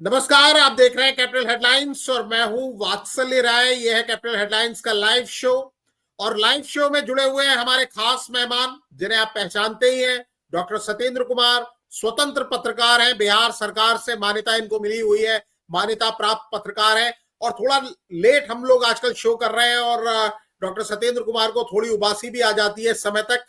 नमस्कार। आप देख रहे हैं कैपिटल हेडलाइंस और मैं हूं वात्सल्य राय। यह है कैपिटल हेडलाइंस का लाइव शो और लाइव शो में जुड़े हुए हैं हमारे खास मेहमान जिन्हें आप पहचानते ही हैं। डॉक्टर सत्येंद्र कुमार स्वतंत्र पत्रकार हैं, बिहार सरकार से मान्यता इनको मिली हुई है, मान्यता प्राप्त पत्रकार है। और थोड़ा लेट हम लोग आजकल शो कर रहे हैं और डॉक्टर सत्येंद्र कुमार को थोड़ी उबासी भी आ जाती है समय तक,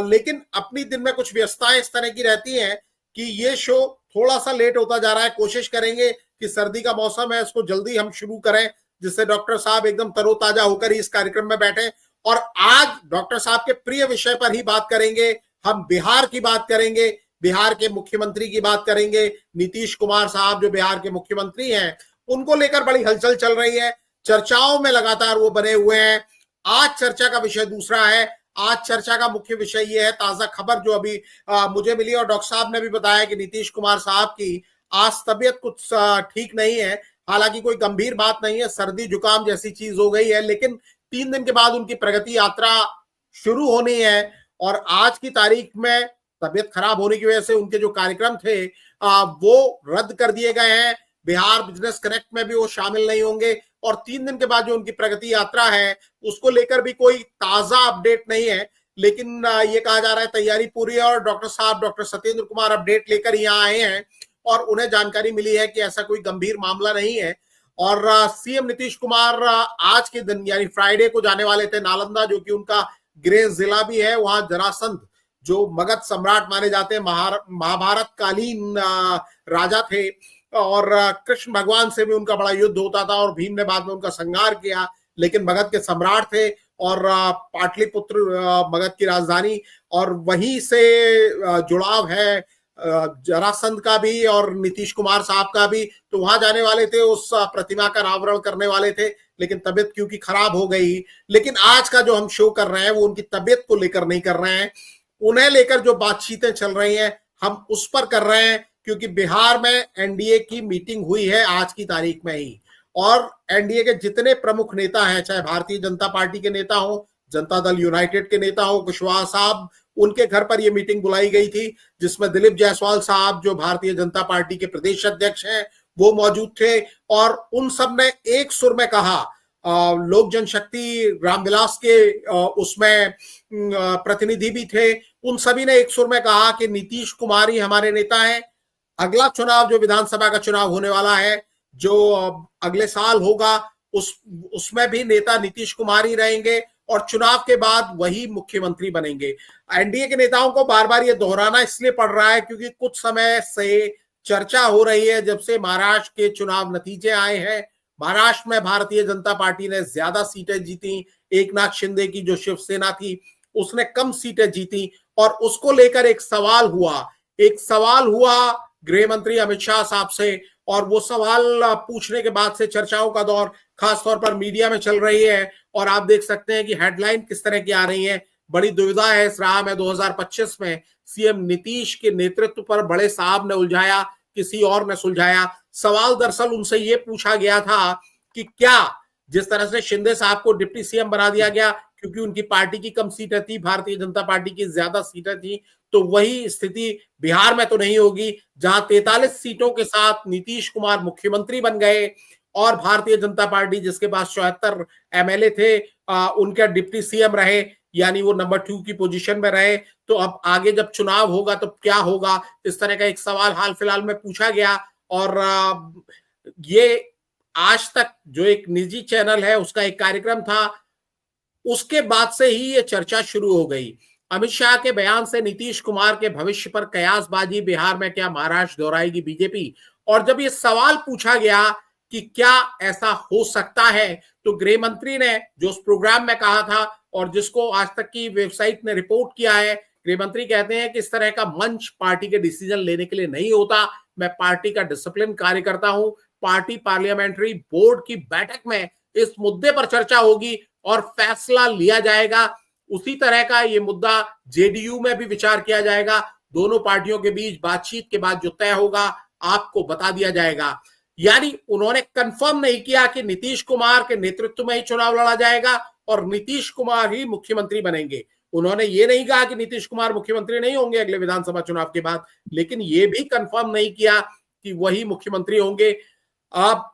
लेकिन अपनी दिन में कुछ व्यस्तताएं इस तरह की रहती हैं कि ये शो थोड़ा सा लेट होता जा रहा है। कोशिश करेंगे कि सर्दी का मौसम है इसको जल्दी हम शुरू करें जिससे डॉक्टर साहब एकदम तरोताजा होकर ही इस कार्यक्रम में बैठे। और आज डॉक्टर साहब के प्रिय विषय पर ही बात करेंगे। हम बिहार की बात करेंगे, बिहार के मुख्यमंत्री की बात करेंगे। नीतीश कुमार साहब जो बिहार के मुख्यमंत्री हैं उनको लेकर बड़ी हलचल चल रही है, चर्चाओं में लगातार वो बने हुए हैं। आज चर्चा का विषय दूसरा है। आज चर्चा का मुख्य विषय ये है, ताजा खबर जो अभी मुझे मिली और डॉक्टर साहब ने भी बताया कि नीतीश कुमार साहब की आज तबीयत कुछ ठीक नहीं है। हालांकि कोई गंभीर बात नहीं है, सर्दी जुकाम जैसी चीज हो गई है, लेकिन 3 दिन के बाद उनकी प्रगति यात्रा शुरू होनी है। और आज की तारीख में तबीयत खराब होने की वजह से उनके जो कार्यक्रम थे वो रद्द कर दिए गए हैं। बिहार बिजनेस कनेक्ट में भी वो शामिल नहीं होंगे और 3 दिन के बाद जो उनकी प्रगति यात्रा है उसको लेकर भी कोई ताजा अपडेट नहीं है। लेकिन ये कहा जा रहा है तैयारी पूरी है और डॉक्टर साहब डॉक्टर सत्येंद्र कुमार अपडेट लेकर यहाँ आए हैं और उन्हें जानकारी मिली है कि ऐसा कोई गंभीर मामला नहीं है। और सीएम नीतीश कुमार आज के दिन यानी फ्राइडे को जाने वाले थे नालंदा, जो कि उनका गृह जिला भी है। वहां जरासंध जो मगध सम्राट माने जाते हैं, महाभारत कालीन राजा थे और कृष्ण भगवान से भी उनका बड़ा युद्ध होता था और भीम ने बाद में उनका संहार किया, लेकिन मगध के सम्राट थे और पाटलिपुत्र मगध की राजधानी। और वहीं से जुड़ाव है जरासंध का भी और नीतीश कुमार साहब का भी। तो वहां जाने वाले थे, उस प्रतिमा का अनावरण करने वाले थे, लेकिन तबीयत क्योंकि खराब हो गई। लेकिन आज का जो हम शो कर रहे हैं वो उनकी तबीयत को लेकर नहीं कर रहे हैं, उन्हें लेकर जो बातचीतें चल रही हैं हम उस पर कर रहे हैं। क्योंकि बिहार में एनडीए की मीटिंग हुई है आज की तारीख में ही और एनडीए के जितने प्रमुख नेता हैं, चाहे भारतीय जनता पार्टी के नेता हो, जनता दल यूनाइटेड के नेता हो, कुशवाहा साहब, उनके घर पर यह मीटिंग बुलाई गई थी जिसमें दिलीप जायसवाल साहब जो भारतीय जनता पार्टी के प्रदेश अध्यक्ष हैं वो मौजूद थे। और उन सब ने एक सुर में कहा, लोक जनशक्ति रामविलास के उसमें प्रतिनिधि भी थे, उन सभी ने एक सुर में कहा कि नीतीश कुमार ही हमारे नेता हैं। अगला चुनाव जो विधानसभा का चुनाव होने वाला है, जो अगले साल होगा, उसमें भी नेता नीतीश कुमार ही रहेंगे और चुनाव के बाद वही मुख्यमंत्री बनेंगे। एनडीए के नेताओं को बार बार ये दोहराना इसलिए पड़ रहा है क्योंकि कुछ समय से चर्चा हो रही है, जब से महाराष्ट्र के चुनाव नतीजे आए हैं। महाराष्ट्र में भारतीय जनता पार्टी ने ज्यादा सीटें जीती, एकनाथ शिंदे की जो शिवसेना थी उसने कम सीटें जीती और उसको लेकर एक सवाल हुआ गृह मंत्री अमित शाह साहब से। और वो सवाल पूछने के बाद से चर्चाओं का दौर खासतौर पर मीडिया में चल रही है और आप देख सकते हैं कि हेडलाइन किस तरह की आ रही है। बड़ी दुविधा है इस राह में 2025 में सीएम नीतीश के नेतृत्व पर बड़े साहब ने उलझाया, किसी और ने सुलझाया। सवाल दरअसल उनसे ये पूछा गया था कि क्या जिस तरह से शिंदे साहब को डिप्टी सीएम बना दिया गया क्योंकि उनकी पार्टी की कम सीटें थी, भारतीय जनता पार्टी की ज्यादा सीटें थी, तो वही स्थिति बिहार में तो नहीं होगी जहां 43 सीटों के साथ नीतीश कुमार मुख्यमंत्री बन गए और भारतीय जनता पार्टी जिसके पास 74 एमएलए थे उनके डिप्टी सीएम रहे, यानी वो नंबर 2 की पोजीशन में रहे। तो अब आगे जब चुनाव होगा तो क्या होगा, इस तरह का एक सवाल हाल फिलहाल में पूछा गया। और ये आज तक जो एक निजी चैनल है उसका एक कार्यक्रम था, उसके बाद से ही ये चर्चा शुरू हो गई। अमित शाह के बयान से नीतीश कुमार के भविष्य पर कयासबाजी, बिहार में क्या महाराष्ट्र दोहराएगी बीजेपी। और जब ये सवाल पूछा गया कि क्या ऐसा हो सकता है, तो गृह मंत्री ने जो उस प्रोग्राम में कहा था और जिसको आज तक की वेबसाइट ने रिपोर्ट किया है, गृह मंत्री कहते हैं कि इस तरह का मंच पार्टी के डिसीजन लेने के लिए नहीं होता। मैं पार्टी का डिसिप्लिन कार्य करता हूं। पार्टी पार्लियामेंट्री बोर्ड की बैठक में इस मुद्दे पर चर्चा होगी और फैसला लिया जाएगा। उसी तरह का ये मुद्दा जेडीयू में भी विचार किया जाएगा। दोनों पार्टियों के बीच बातचीत के बाद जो तय होगा आपको बता दिया जाएगा। यानी उन्होंने कंफर्म नहीं किया कि नीतीश कुमार के नेतृत्व में ही चुनाव लड़ा जाएगा और नीतीश कुमार ही मुख्यमंत्री बनेंगे। उन्होंने ये नहीं कहा कि नीतीश कुमार मुख्यमंत्री नहीं होंगे अगले विधानसभा चुनाव के बाद, लेकिन ये भी कंफर्म नहीं किया कि वही मुख्यमंत्री होंगे। आप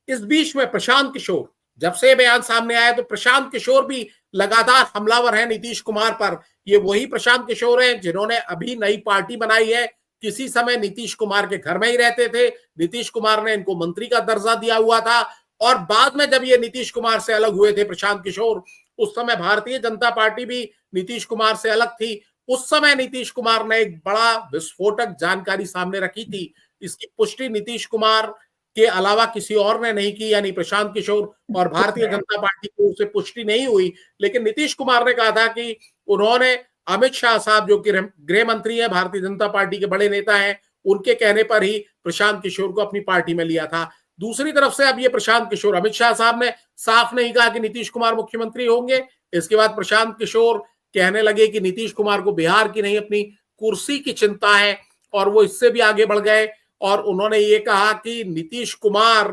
इस बीच में प्रशांत किशोर, जब से बयान सामने आया तो प्रशांत किशोर भी लगातार हमलावर हैं नीतीश कुमार पर। ये वही प्रशांत किशोर हैं जिन्होंने अभी नई पार्टी बनाई है, किसी समय नीतीश कुमार के घर में ही रहते थे, नीतीश कुमार ने इनको मंत्री का दर्जा दिया हुआ था, और बाद में जब ये नीतीश कुमार से अलग हुए थे प्रशांत किशोर, उस समय भारतीय जनता पार्टी भी नीतीश कुमार से अलग थी। उस समय नीतीश कुमार ने एक बड़ा विस्फोटक जानकारी सामने रखी थी, इसकी पुष्टि नीतीश कुमार के अलावा किसी और ने नहीं की, यानी प्रशांत किशोर, और भारतीय जनता पार्टी को उसे पुष्टि नहीं हुई। लेकिन नीतीश कुमार ने कहा था कि उन्होंने अमित शाह साहब, जो कि गृह मंत्री है, भारतीय जनता पार्टी के बड़े नेता हैं, उनके कहने पर ही प्रशांत किशोर को अपनी पार्टी में लिया था। दूसरी तरफ से अब ये प्रशांत किशोर, अमित शाह साहब ने साफ नहीं कहा कि नीतीश कुमार मुख्यमंत्री होंगे, इसके बाद प्रशांत किशोर कहने लगे कि नीतीश कुमार को बिहार की नहीं अपनी कुर्सी की चिंता है, और वो इससे भी आगे बढ़ गए और उन्होंने ये कहा कि नीतीश कुमार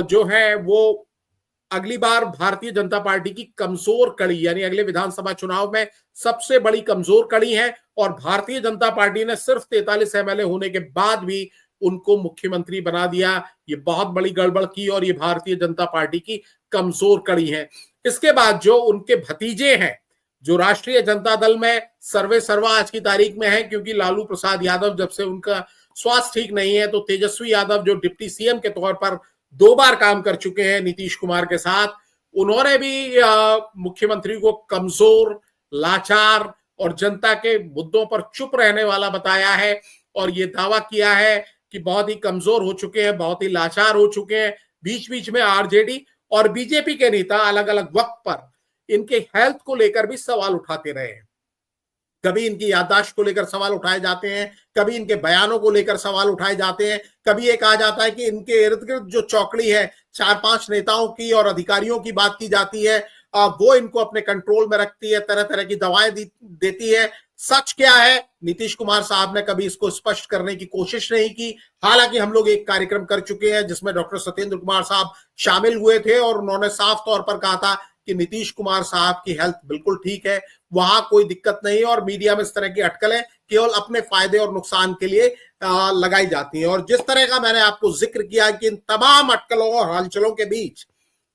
जो है वो अगली बार भारतीय जनता पार्टी की कमजोर कड़ी, यानी अगले विधानसभा चुनाव में सबसे बड़ी कमजोर कड़ी है, और भारतीय जनता पार्टी ने सिर्फ 43 एमएलए होने के बाद भी उनको मुख्यमंत्री बना दिया। ये बहुत बड़ी गड़बड़ की और ये भारतीय जनता पार्टी की कमजोर कड़ी है। इसके बाद जो उनके भतीजे हैं, जो राष्ट्रीय जनता दल में सर्वे सर्वा आज की तारीख में है, क्योंकि लालू प्रसाद यादव जब से उनका स्वास्थ्य ठीक नहीं है, तो तेजस्वी यादव जो डिप्टी सीएम के तौर पर 2 बार काम कर चुके हैं नीतीश कुमार के साथ, उन्होंने भी मुख्यमंत्री को कमजोर, लाचार और जनता के मुद्दों पर चुप रहने वाला बताया है, और ये दावा किया है कि बहुत ही कमजोर हो चुके हैं, बहुत ही लाचार हो चुके हैं। बीच बीच में आरजेडी और बीजेपी के नेता अलग अलग वक्त पर इनके हेल्थ को लेकर भी सवाल उठाते रहे हैं। कभी इनकी याददाश्त को लेकर सवाल उठाए जाते हैं, कभी इनके बयानों को लेकर सवाल उठाए जाते हैं, कभी ये कहा जाता है कि इनके इर्द गिर्द जो चौकड़ी है 4-5 नेताओं की और अधिकारियों की बात की जाती है, वो इनको अपने कंट्रोल में रखती है, तरह तरह की दवाएं देती है। सच क्या है, नीतीश कुमार साहब ने कभी इसको स्पष्ट करने की कोशिश नहीं की। हालांकि हम लोग एक कार्यक्रम कर चुके हैं जिसमें डॉक्टर सत्येंद्र कुमार साहब शामिल हुए थे, और उन्होंने साफ तौर पर कहा था कि नीतीश कुमार साहब की हेल्थ बिल्कुल ठीक है, वहां कोई दिक्कत नहीं है, और मीडिया में इस तरह की अटकलें केवल अपने फायदे और नुकसान के लिए लगाई जाती हैं। और जिस तरह का मैंने आपको जिक्र किया कि इन तमाम अटकलों और हलचलों के बीच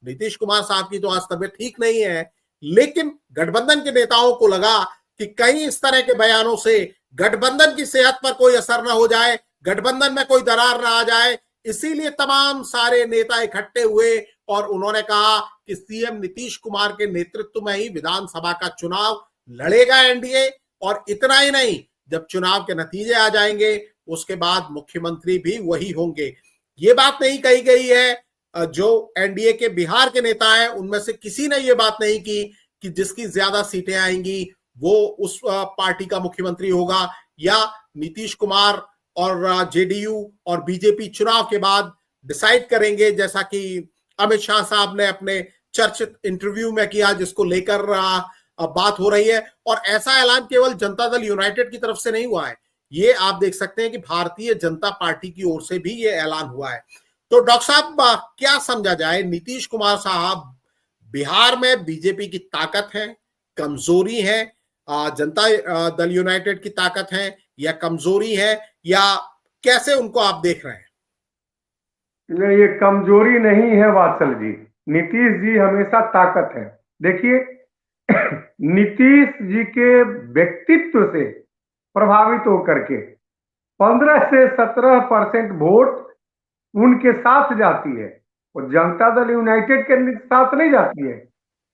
नीतीश कुमार साहब की तो आज तबीयत ठीक नहीं है, लेकिन गठबंधन के नेताओं को लगा कि कहीं इस तरह के बयानों से गठबंधन की सेहत पर कोई असर ना हो जाए, गठबंधन में कोई दरार ना आ जाए, इसीलिए तमाम सारे नेता इकट्ठे हुए और उन्होंने कहा कि सीएम नीतीश कुमार के नेतृत्व में ही विधानसभा का चुनाव लड़ेगा एनडीए, और इतना ही नहीं, जब चुनाव के नतीजे आ जाएंगे उसके बाद मुख्यमंत्री भी वही होंगे। ये बात नहीं कही गई है, जो एनडीए के बिहार के नेता हैं उनमें से किसी ने ये बात नहीं की कि जिसकी ज्यादा सीटें आएंगी वो उस पार्टी का मुख्यमंत्री होगा, या नीतीश कुमार और जेडीयू और बीजेपी चुनाव के बाद डिसाइड करेंगे, जैसा कि अमित शाह साहब ने अपने चर्चित इंटरव्यू में किया, जिसको लेकर बात हो रही है। और ऐसा ऐलान केवल जनता दल यूनाइटेड की तरफ से नहीं हुआ है, ये आप देख सकते हैं कि भारतीय जनता पार्टी की ओर से भी ये ऐलान हुआ है। तो डॉक्टर साहब, क्या समझा जाए, नीतीश कुमार साहब बिहार में बीजेपी की ताकत है, कमजोरी है, जनता दल यूनाइटेड की ताकत है, या कमजोरी है, या कैसे उनको आप देख रहे हैं? नहीं, ये कमजोरी नहीं है वात्सल जी, नीतीश जी हमेशा ताकत है। देखिए नीतीश जी के व्यक्तित्व से प्रभावित होकर के 15 से 17% वोट उनके साथ जाती है, वो जनता दल यूनाइटेड के साथ नहीं जाती है,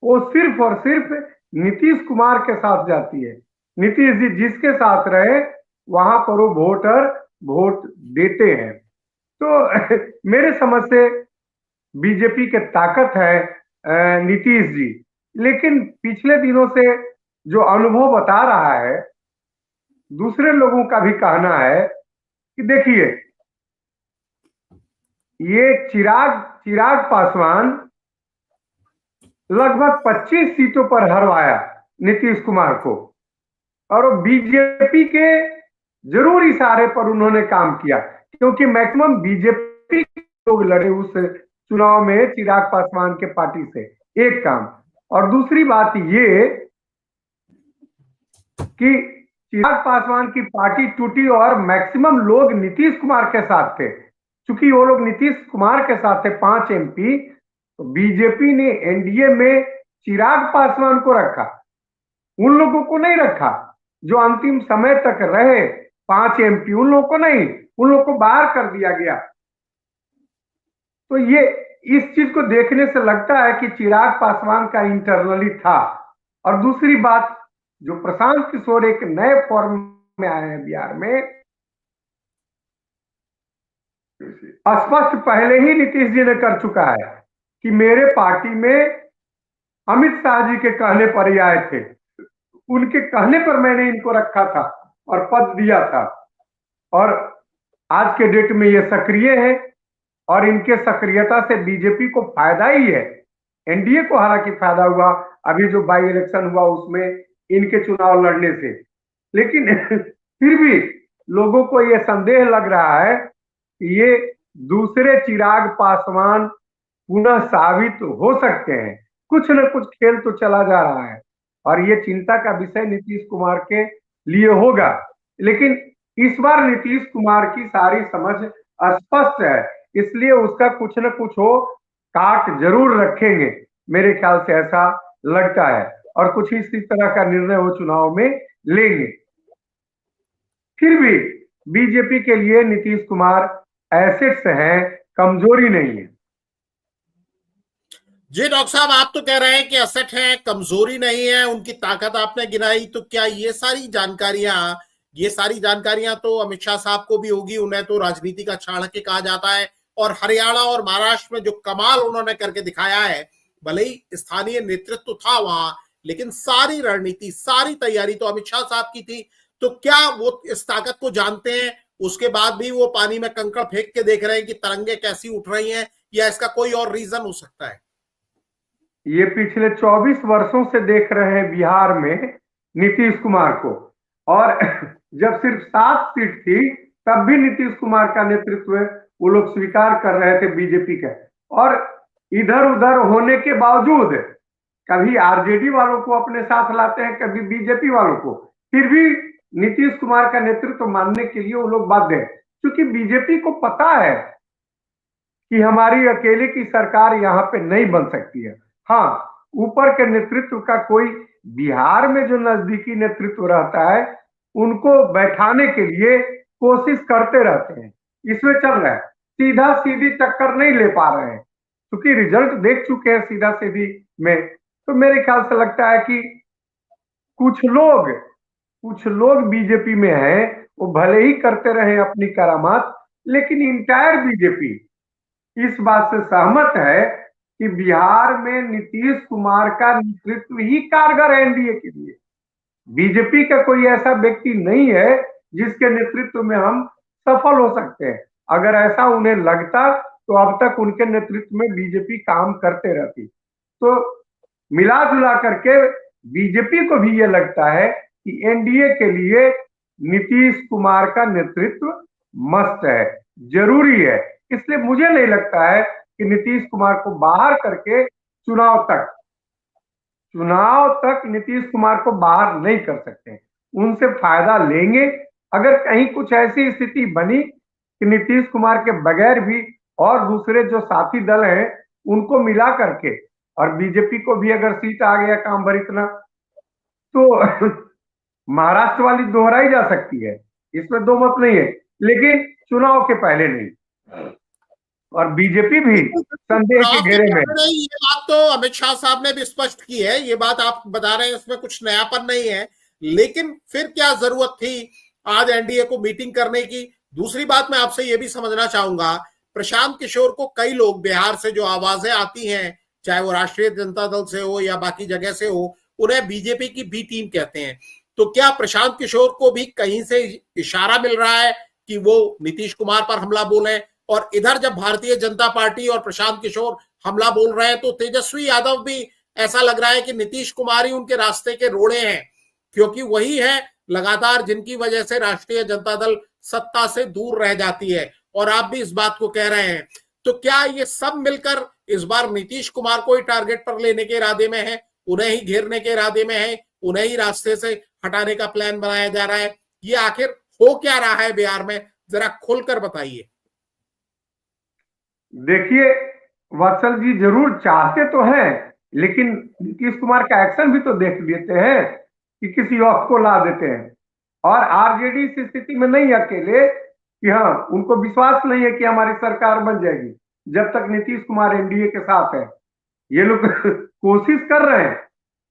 वो सिर्फ और सिर्फ नीतीश कुमार के साथ जाती है। नीतीश जी जिसके साथ रहे वहां पर वो वोटर वोट देते हैं। तो मेरे समझ से बीजेपी के ताकत है नीतीश जी, लेकिन पिछले दिनों से जो अनुभव बता रहा है, दूसरे लोगों का भी कहना है कि देखिए ये चिराग पासवान लगभग 25 सीटों पर हरवाया नीतीश कुमार को, और बीजेपी के जरूर इशारे पर उन्होंने काम किया, क्योंकि मैक्सिमम बीजेपी लोग लड़े उस चुनाव में चिराग पासवान के पार्टी से। एक काम, और दूसरी बात ये कि चिराग पासवान की पार्टी टूटी और मैक्सिमम लोग नीतीश कुमार के साथ थे। क्योंकि वो लोग नीतीश कुमार के साथ थे 5 MP, तो बीजेपी ने एनडीए में चिराग पासवान को रखा, उन लोगों को नहीं रखा जो अंतिम समय तक रहे 5 MP, उन लोगों को नहीं, उन लोगों को बाहर कर दिया गया। तो ये इस चीज को देखने से लगता है कि चिराग पासवान का इंटरनली था। और दूसरी बात, जो प्रशांत किशोर एक नए फॉर्म में आए हैं बिहार में, स्पष्ट पहले ही नीतीश जी ने कर चुका है कि मेरे पार्टी में अमित शाह जी के कहने पर ही आए थे, उनके कहने पर मैंने इनको रखा था और पद दिया था, और आज के डेट में ये सक्रिय है और इनके सक्रियता से बीजेपी को फायदा ही है। एनडीए को हालांकि फायदा हुआ अभी जो बाई इलेक्शन हुआ उसमें इनके चुनाव लड़ने से, लेकिन फिर भी लोगों को ये संदेह लग रहा है कि ये दूसरे चिराग पासवान पुनः साबित हो सकते हैं। कुछ न कुछ खेल तो चला जा रहा है और ये चिंता का विषय नीतीश कुमार के लिए होगा। लेकिन इस बार नीतीश कुमार की सारी समझ स्पष्ट है, इसलिए उसका कुछ न कुछ हो काट जरूर रखेंगे, मेरे ख्याल से ऐसा लगता है, और कुछ इसी तरह का निर्णय वो चुनाव में लेंगे। फिर भी बीजेपी के लिए नीतीश कुमार एसेट्स हैं, कमजोरी नहीं है। जी डॉक्टर साहब, आप तो कह रहे हैं कि एसेट है, कमजोरी नहीं है, उनकी ताकत आपने गिनाई, तो क्या ये सारी जानकारियां तो अमित शाह साहब को भी होगी, उन्हें तो राजनीति का चाणक्य कहा जाता है, और हरियाणा और महाराष्ट्र में जो कमाल उन्होंने करके दिखाया है, भले ही स्थानीय नेतृत्व था वहां, लेकिन सारी रणनीति, सारी तैयारी तो अमित शाह साहब की थी। तो क्या वो इस ताकत को जानते हैं, उसके बाद भी वो पानी में कंकड़ फेंक के देख रहे हैं कि तरंगे कैसी उठ रही हैं, या इसका कोई और रीजन हो सकता है? ये पिछले 24 वर्षों से देख रहे हैं बिहार में नीतीश कुमार को, और जब सिर्फ 7 सीट थी तब भी नीतीश कुमार का नेतृत्व वो लोग स्वीकार कर रहे थे बीजेपी का, और इधर उधर होने के बावजूद कभी आरजेडी वालों को अपने साथ लाते हैं, कभी बीजेपी वालों को, फिर भी नीतीश कुमार का नेतृत्व मानने के लिए वो लोग बाध्य हैं, क्योंकि बीजेपी को पता है कि हमारी अकेले की सरकार यहाँ पे नहीं बन सकती है। हाँ, ऊपर के नेतृत्व का कोई बिहार में जो नजदीकी नेतृत्व रहता है उनको बैठाने के लिए कोशिश करते रहते हैं, इसमें चल रहा है, सीधा सीधी टक्कर नहीं ले पा रहे हैं, क्योंकि रिजल्ट देख चुके हैं सीधा सीधी में। तो मेरे ख्याल से लगता है कि कुछ लोग बीजेपी में हैं, वो भले ही करते रहे अपनी करामात, लेकिन इंटायर बीजेपी इस बात से सहमत है कि बिहार में नीतीश कुमार का नेतृत्व ही कारगर है एनडीए के लिए। बीजेपी का कोई ऐसा व्यक्ति नहीं है जिसके नेतृत्व में हम सफल हो सकते हैं। अगर ऐसा उन्हें लगता तो अब तक उनके नेतृत्व में बीजेपी काम करते रहती। तो मिला जुला करके बीजेपी को भी ये लगता है कि एनडीए के लिए नीतीश कुमार का नेतृत्व मस्ट है, जरूरी है। इसलिए मुझे नहीं लगता है कि नीतीश कुमार को बाहर करके चुनाव तक नीतीश कुमार को बाहर नहीं कर सकते, उनसे फायदा लेंगे। अगर कहीं कुछ ऐसी स्थिति बनी कि नीतीश कुमार के बगैर भी और दूसरे जो साथी दल हैं उनको मिला करके, और बीजेपी को भी अगर सीट आ गया काम भर इतना, तो महाराष्ट्र वाली दोहराई जा सकती है, इसमें दो मत नहीं है, लेकिन चुनाव के पहले नहीं। और बीजेपी भी संदेह के घेरे में। ये बात तो अमित शाह साहब ने भी स्पष्ट की है, ये बात आप बता रहे हैं, इसमें कुछ नयापन नहीं है, लेकिन फिर क्या जरूरत थी आज एनडीए को मीटिंग करने की? दूसरी बात मैं आपसे ये भी समझना चाहूंगा, प्रशांत किशोर को कई लोग बिहार से जो आवाजें आती हैं, चाहे वो राष्ट्रीय जनता दल से हो या बाकी जगह से हो, उन्हें बीजेपी की बी टीम कहते हैं। तो क्या प्रशांत किशोर को भी कहीं से इशारा मिल रहा है कि वो नीतीश कुमार पर हमला बोले? और इधर जब भारतीय जनता पार्टी और प्रशांत किशोर हमला बोल रहे हैं, तो तेजस्वी यादव भी ऐसा लग रहा है कि नीतीश कुमार ही उनके रास्ते के रोड़े हैं, क्योंकि वही है लगातार जिनकी वजह से राष्ट्रीय जनता दल सत्ता से दूर रह जाती है, और आप भी इस बात को कह रहे हैं। तो क्या ये सब मिलकर इस बार नीतीश कुमार को ही टारगेट पर लेने के इरादे में है, उन्हें ही घेरने के इरादे में है, उन्हें ही रास्ते से हटाने का प्लान बनाया जा रहा है। ये आखिर हो क्या रहा है बिहार में, जरा खोलकर बताइए। देखिए वत्सल जी, जरूर चाहते तो हैं, लेकिन नीतीश कुमार का एक्शन भी तो देख लेते हैं कि किसी और को ला देते हैं। और आरजेडी इस स्थिति में नहीं अकेले कि हाँ, उनको विश्वास नहीं है कि हमारी सरकार बन जाएगी जब तक नीतीश कुमार एनडीए के साथ है। ये लोग कोशिश कर रहे हैं,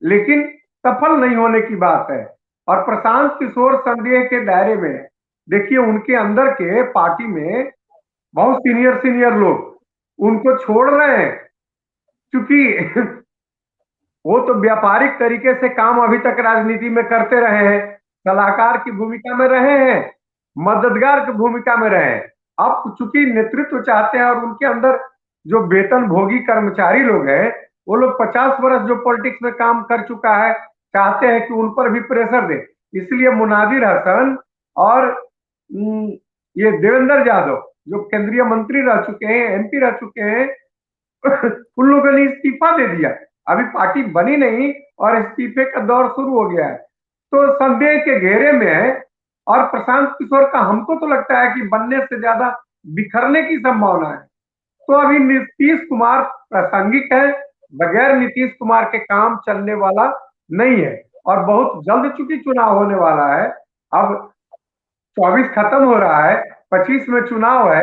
लेकिन सफल नहीं होने की बात है। और प्रशांत किशोर संदेह के दायरे में देखिए, उनके अंदर के पार्टी में बहुत सीनियर सीनियर लोग उनको छोड़ रहे हैं, क्योंकि वो तो व्यापारिक तरीके से काम अभी तक राजनीति में करते रहे हैं, सलाहकार की भूमिका में रहे हैं, मददगार की भूमिका में रहे हैं। अब चूंकि नेतृत्व चाहते हैं और उनके अंदर जो वेतन भोगी कर्मचारी लोग हैं, वो लोग 50 वर्ष जो पॉलिटिक्स में काम कर चुका है, चाहते हैं कि उन पर भी प्रेशर दे। इसलिए मुनाजिर हसन और ये देवेंद्र यादव जो केंद्रीय मंत्री रह चुके हैं, एमपी रह चुके हैं, उन लोगों ने इस्तीफा दे दिया। अभी पार्टी बनी नहीं और इस्तीफे का दौर शुरू हो गया है, तो संदेह के घेरे में है। और प्रशांत किशोर का हमको तो लगता है कि बनने से ज्यादा बिखरने की संभावना है। तो अभी नीतीश कुमार प्रासंगिक है, बगैर नीतीश कुमार के काम चलने वाला नहीं है। और बहुत जल्द चूंकि चुनाव होने वाला है, अब 24 खत्म हो रहा है, 25 में चुनाव है।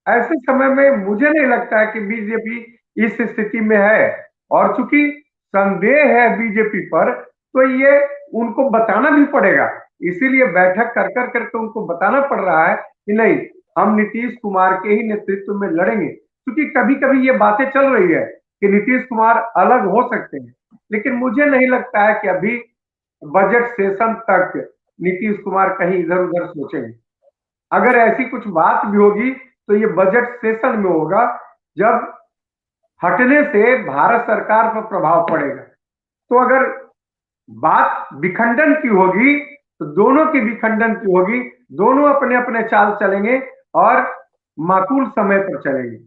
ऐसे समय में मुझे नहीं लगता है कि बीजेपी इस स्थिति में है। और चूंकि संदेह है बीजेपी पर, तो ये उनको बताना भी पड़ेगा। इसीलिए बैठक कर कर करके उनको बताना पड़ रहा है कि नहीं, हम नीतीश कुमार के ही नेतृत्व में लड़ेंगे। क्योंकि कभी कभी ये बातें चल रही है कि नीतीश कुमार अलग हो सकते हैं, लेकिन मुझे नहीं लगता है कि अभी बजट सेशन तक नीतीश कुमार कहीं इधर उधर सोचेंगे। अगर ऐसी कुछ बात भी होगी तो ये बजट सेशन में होगा, जब हटने से भारत सरकार पर प्रभाव पड़ेगा। तो अगर बात विखंडन की होगी तो दोनों की विखंडन की होगी, दोनों अपने अपने चाल चलेंगे और माकूल समय पर चलेंगे,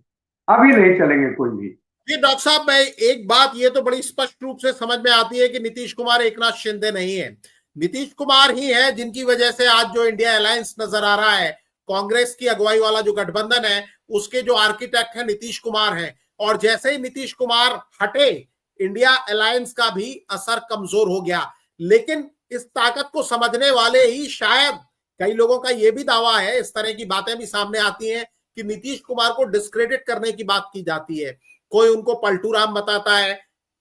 अभी नहीं चलेंगे कोई भी। जी डॉक्टर साहब, मैं एक बात ये तो बड़ी स्पष्ट रूप से समझ में आती है कि नीतीश कुमार एकनाथ शिंदे नहीं है, नीतीश कुमार ही है जिनकी वजह से आज जो इंडिया अलायंस नजर आ रहा है, कांग्रेस की अगुवाई वाला जो गठबंधन है, उसके जो आर्किटेक्ट है नीतीश कुमार है। और जैसे ही नीतीश कुमार हटे, इंडिया अलायंस का भी असर कमजोर हो गया। लेकिन इस ताकत को समझने वाले ही शायद, कई लोगों का यह भी दावा है, इस तरह की बातें भी सामने आती हैं कि नीतीश कुमार को डिस्क्रेडिट करने की बात की जाती है। कोई उनको पलटू राम बताता है,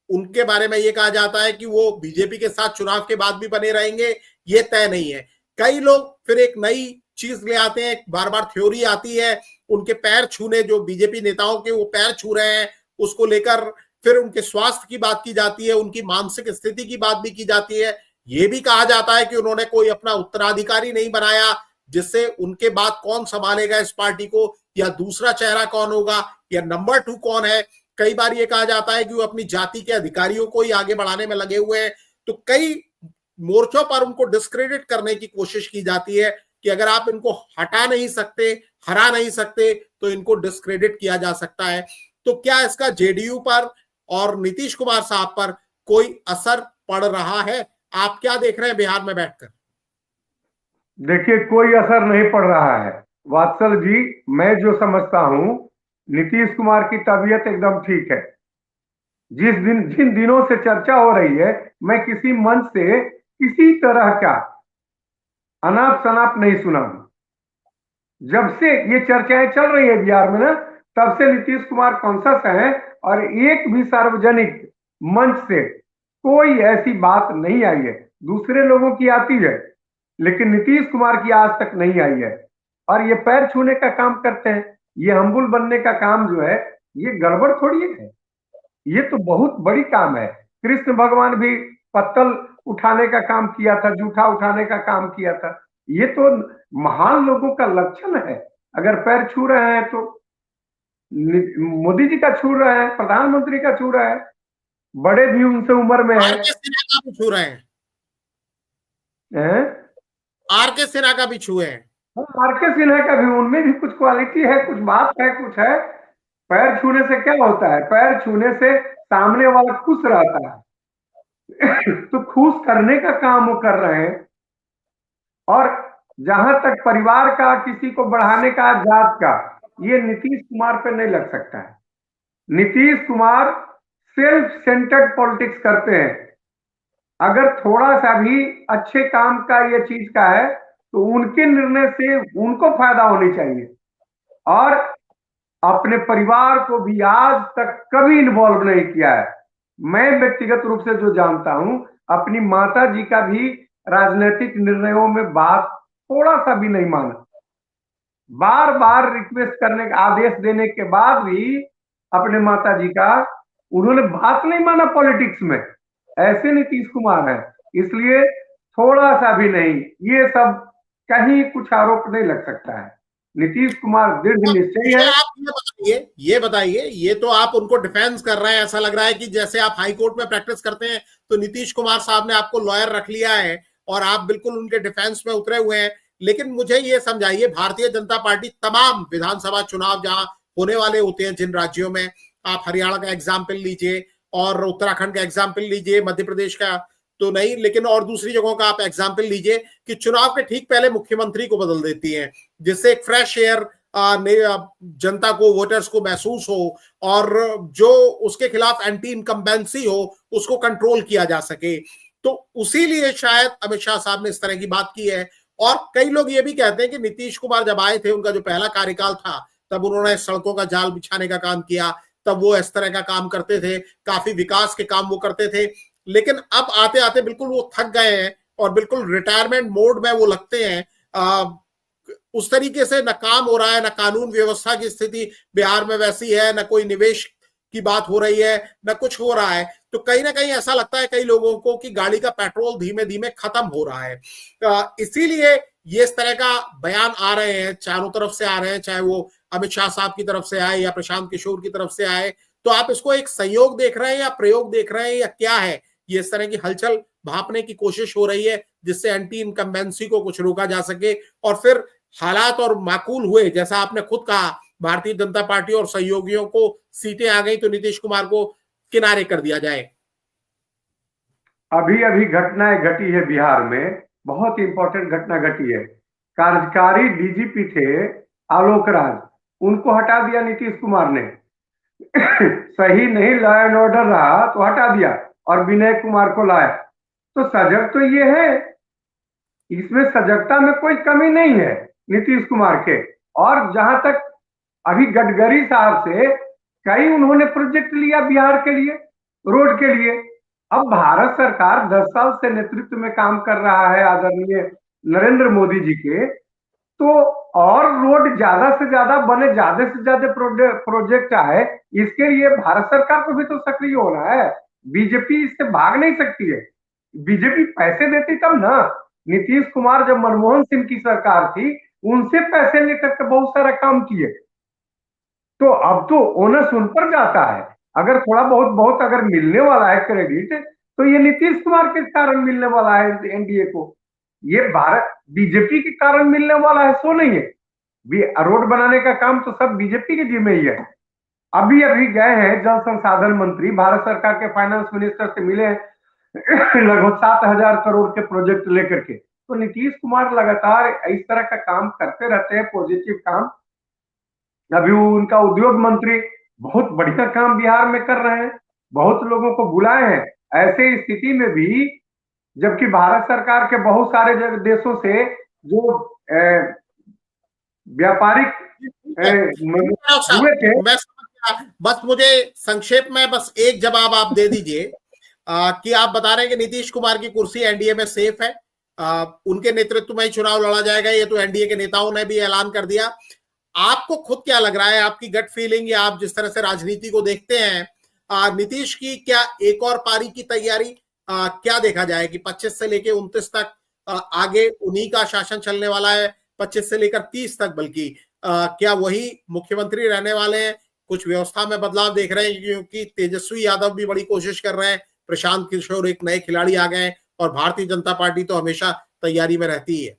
उनके बारे में यह कहा जाता है कि वो बीजेपी के साथ चुनाव के बाद भी बने रहेंगे, ये तय नहीं है। कई लोग फिर एक नई चीज ले आते हैं, बार बार थ्योरी आती है, उनके पैर छूने, जो बीजेपी नेताओं के वो पैर छू रहे हैं, उसको लेकर फिर उनके स्वास्थ्य की बात की जाती है, उनकी मानसिक स्थिति की बात भी की जाती है। ये भी कहा जाता है कि उन्होंने कोई अपना उत्तराधिकारी नहीं बनाया, जिससे उनके बाद कौन संभालेगा इस पार्टी को, या दूसरा चेहरा कौन होगा, या नंबर 2 कौन है। कई बार ये कहा जाता है कि वो अपनी जाति के अधिकारियों को ही आगे बढ़ाने में लगे हुए हैं। तो कई मोर्चों पर उनको डिस्क्रेडिट करने की कोशिश की जाती है कि अगर आप इनको हटा नहीं सकते, हरा नहीं सकते, तो इनको डिस्क्रेडिट किया जा सकता है। तो क्या इसका जेडीयू पर और नीतीश कुमार साहब पर कोई असर पड़ रहा है? आप क्या देख रहे हैं बिहार में बैठकर? देखिए, कोई असर नहीं पड़ रहा है वात्सल जी। मैं जो समझता हूं, नीतीश कुमार की तबीयत एकदम ठीक है। जिन दिनों से चर्चा हो रही है, मैं किसी मंच से किसी तरह का अनाप शनाप नहीं सुना हूं। जब से ये चर्चाएं चल रही है बिहार में ना, तब से नीतीश कुमार कॉन्शस हैं, और एक भी सार्वजनिक मंच से कोई ऐसी बात नहीं आई है। दूसरे लोगों की आती है, लेकिन नीतीश कुमार की आज तक नहीं आई है। और ये पैर छूने का काम करते हैं, ये हम्बुल बनने का काम जो है, ये गड़बड़ थोड़ी है, ये तो बहुत बड़ी काम है। कृष्ण भगवान भी पत्तल उठाने का काम किया था, जूठा उठाने का काम किया था। ये तो महान लोगों का लक्षण है। अगर पैर छू रहे हैं तो मोदी जी का छू रहे हैं, प्रधानमंत्री का छू रहे हैं, बड़े भी उनसे उम्र में है। आरके सिन्हा का भी छू रहे हैं, हैं? आरके सिन्हा का भी छुए हैं। आरके सिन्हा का भी, उनमें भी कुछ क्वालिटी है, कुछ बात है, कुछ है। पैर छूने से क्या होता है? पैर छूने से सामने वाला खुश रहता है। तो खुश करने का काम वो कर रहे हैं, और जहां तक परिवार का, किसी को बढ़ाने का, जात का, ये नीतीश कुमार पे नहीं लग सकता है। Nitish Kumar self centred politics करते हैं। अगर थोड़ा सा भी अच्छे काम का ये चीज का है तो उनके निर्णय से उनको फायदा होनी चाहिए, और अपने परिवार को भी आज तक कभी इन्वॉल्व नहीं किया है। मैं व्यक्तिगत रूप से जो जानता हूं, अपनी माता जी का भी राजनीतिक निर्णयों में बात थोड़ा सा भी नहीं माना। बार बार रिक्वेस्ट करने का, आदेश देने के बाद भी अपने माता जी का उन्होंने बात नहीं माना पॉलिटिक्स में। ऐसे नीतीश कुमार है, इसलिए थोड़ा सा भी नहीं, ये सब कहीं कुछ आरोप नहीं लग सकता है। नीतीश कुमार दृढ़ निश्चयी मुझे है। आप ये बताइए, ये तो आप उनको डिफेंस कर रहे हैं, ऐसा लग रहा है कि जैसे आप हाई कोर्ट में प्रैक्टिस करते हैं तो नीतीश कुमार साहब ने आपको लॉयर रख लिया है और आप बिल्कुल उनके डिफेंस में उतरे हुए हैं। लेकिन मुझे ये समझाइए, भारतीय जनता पार्टी तमाम विधानसभा चुनाव जहां होने वाले होते हैं जिन राज्यों में, आप हरियाणा का एग्जाम्पल लीजिए और उत्तराखंड का एग्जाम्पल लीजिए, मध्य प्रदेश का तो नहीं, लेकिन और दूसरी जगहों का आप एग्जाम्पल लीजिए, कि चुनाव के ठीक पहले मुख्यमंत्री को बदल देती है, जिससे एक फ्रेश एयर जनता को, वोटर्स को महसूस हो, और जो उसके खिलाफ एंटी इनकम्बेंसी हो उसको कंट्रोल किया जा सके। तो उसी लिए शायद अमित शाह साहब ने इस तरह की बात की है। और कई लोग ये भी कहते हैं कि नीतीश कुमार जब आए थे, उनका जो पहला कार्यकाल था, तब उन्होंने सड़कों का जाल बिछाने का काम किया, तब वो इस तरह का काम करते थे, काफी विकास के काम वो करते थे। लेकिन अब आते आते बिल्कुल वो थक गए हैं और बिल्कुल रिटायरमेंट मोड में वो लगते हैं। उस तरीके से न काम हो रहा है, न कानून व्यवस्था की स्थिति बिहार में वैसी है, न कोई निवेश की बात हो रही है, न कुछ हो रहा है। तो कहीं ना कहीं ऐसा लगता है कई लोगों को कि गाड़ी का पेट्रोल धीमे धीमे खत्म हो रहा है। इसीलिए ये इस तरह का बयान आ रहे हैं, चारों तरफ से आ रहे हैं, चाहे वो अमित शाह साहब की तरफ से आए या प्रशांत किशोर की तरफ से आए। तो आप इसको एक संयोग देख रहे हैं या प्रयोग देख रहे हैं या क्या है? ये इस तरह की हलचल भापने की कोशिश हो रही है जिससे एंटी इनकम्बेंसी को कुछ रोका जा सके, और फिर हालात और माकूल हुए, जैसा आपने खुद कहा, भारतीय जनता पार्टी और सहयोगियों को सीटें आ गई तो नीतीश कुमार को किनारे कर दिया जाए। अभी अभी घटनाएं घटी है बिहार में, बहुत इंपॉर्टेंट घटना घटी है। कार्यकारी डीजीपी थे आलोक राज, उनको हटा दिया नीतीश कुमार ने। सही नहीं, लॉ एंड ऑर्डर रहा तो हटा दिया और विनय कुमार को लाया। तो सजग तो ये है, इसमें सजगता में कोई कमी नहीं है नीतीश कुमार के। और जहां तक अभी गडकरी साहब से कई उन्होंने प्रोजेक्ट लिया बिहार के लिए, रोड के लिए। अब भारत सरकार 10 साल से नेतृत्व में काम कर रहा है आदरणीय नरेंद्र मोदी जी के, तो और रोड ज्यादा से ज्यादा बने, ज्यादा से ज्यादा प्रोजेक्ट आए, इसके लिए भारत सरकार को भी तो सक्रिय होना है। बीजेपी इससे भाग नहीं सकती है। बीजेपी पैसे देती तब ना। नीतीश कुमार जब मनमोहन सिंह की सरकार थी, उनसे पैसे लेकर के बहुत सारा काम किए। तो अब तो ओनस उन पर जाता है। अगर थोड़ा बहुत बहुत अगर मिलने वाला है क्रेडिट, तो ये नीतीश कुमार के कारण मिलने वाला है एनडीए को। ये भारत बीजेपी के कारण मिलने वाला है, सो नहीं है। रोड बनाने का काम तो सब बीजेपी के जिम्मे ही है। अभी अभी गए हैं जल संसाधन मंत्री, भारत सरकार के फाइनेंस मिनिस्टर से मिले लगभग 7,000 करोड़ के प्रोजेक्ट लेकर के। तो नीतीश कुमार लगातार इस तरह का काम करते रहते हैं, पॉजिटिव काम। अभी उनका उद्योग मंत्री बहुत बढ़िया काम बिहार में कर रहे हैं, बहुत लोगों को बुलाए हैं। ऐसे स्थिति में भी, जबकि भारत सरकार के बहुत सारे देशों से जो व्यापारिक हुए थे। मैं बस मुझे संक्षेप में बस एक जवाब आप दे दीजिए कि आप बता रहे हैं कि नीतीश कुमार की कुर्सी एनडीए में सेफ है, उनके नेतृत्व में ही चुनाव लड़ा जाएगा, ये तो एनडीए के नेताओं ने भी ऐलान कर दिया। आपको खुद क्या लग रहा है, आपकी गट फीलिंग या आप जिस तरह से राजनीति को देखते हैं, नीतीश की क्या एक और पारी की तैयारी, क्या देखा जाए कि 25 से लेकर 29 तक आगे उन्हीं का शासन चलने वाला है, 25 से लेकर 30 तक, बल्कि क्या वही मुख्यमंत्री रहने वाले हैं? कुछ व्यवस्था में बदलाव देख रहे हैं, क्योंकि तेजस्वी यादव भी बड़ी कोशिश कर रहे हैं, प्रशांत किशोर एक नए खिलाड़ी आ गए, और भारतीय जनता पार्टी तो हमेशा तैयारी में रहती है।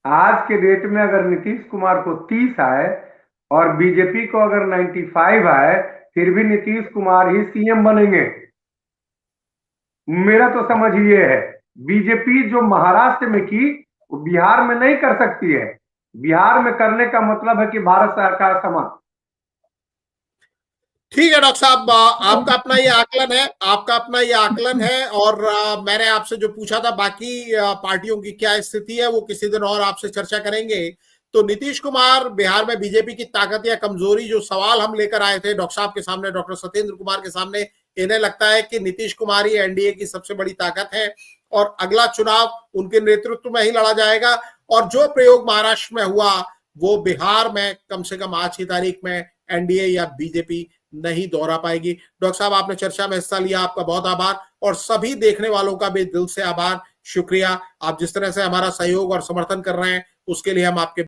आज के डेट में अगर नीतीश कुमार को 30 आए और बीजेपी को अगर 95 आए, फिर भी नीतीश कुमार ही सीएम बनेंगे। मेरा तो समझ ये है। बीजेपी जो महाराष्ट्र में की वो बिहार में नहीं कर सकती है। बिहार में करने का मतलब है कि भारत सरकार समान। ठीक है डॉक्टर साहब, आपका अपना ये आकलन है, आपका अपना ये आकलन है। और मैंने आपसे जो पूछा था बाकी पार्टियों की क्या स्थिति है वो किसी दिन और आपसे चर्चा करेंगे। तो नीतीश कुमार, बिहार में बीजेपी की ताकत या कमजोरी, जो सवाल हम लेकर आए थे डॉक्टर साहब के सामने, डॉक्टर सत्येंद्र कुमार के सामने, इन्हें लगता है कि नीतीश कुमार ही एनडीए की सबसे बड़ी ताकत है और अगला चुनाव उनके नेतृत्व में ही लड़ा जाएगा। और जो प्रयोग महाराष्ट्र में हुआ वो बिहार में कम से कम आज की तारीख में एनडीए या बीजेपी नहीं दोहरा पाएगी। डॉक्टर साहब, आपने चर्चा में हिस्सा लिया, आपका बहुत आभार। और सभी देखने वालों का भी दिल से आभार, शुक्रिया। आप जिस तरह से हमारा सहयोग और समर्थन कर रहे हैं उसके लिए हम आपके